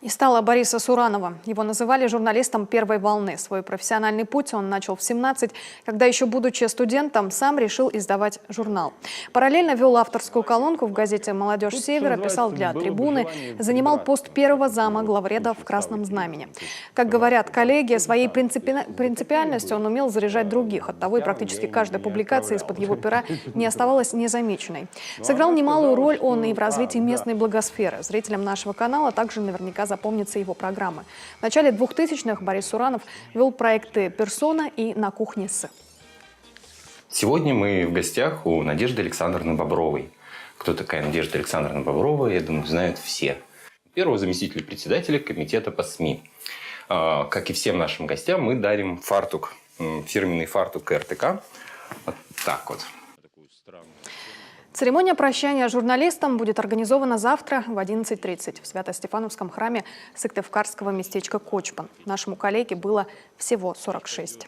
И стало Бориса Суранова. Его называли журналистом первой волны. Свой профессиональный путь он начал в 17, когда еще будучи студентом, сам решил издавать журнал. Параллельно вел авторскую колонку в газете «Молодежь Севера», писал для «Трибуны», занимал пост первого зама главреда в «Красном знамени». Как говорят коллеги, своей принципиальностью он умел заряжать других. Оттого и практически каждая публикация из-под его пера не оставалась незамеченной. Сыграл немалую роль он и в развитии местной благосферы. Зрителям нашего канала также наверняка запомнится его программы. В начале 2000-х Борис Суранов вел проекты «Персона» и «На кухне с». Сегодня мы в гостях у Надежды Александровны Бобровой. Кто такая Надежда Александровна Боброва, я думаю, знают все. Первого заместителя председателя комитета по СМИ. Как и всем нашим гостям, мы дарим фартук, фирменный фартук РТК. Вот так вот. Церемония прощания журналистам будет организована завтра в 11:30 в Свято-Стефановском храме Сыктывкарского местечка Кочпан. Нашему коллеге было всего 46.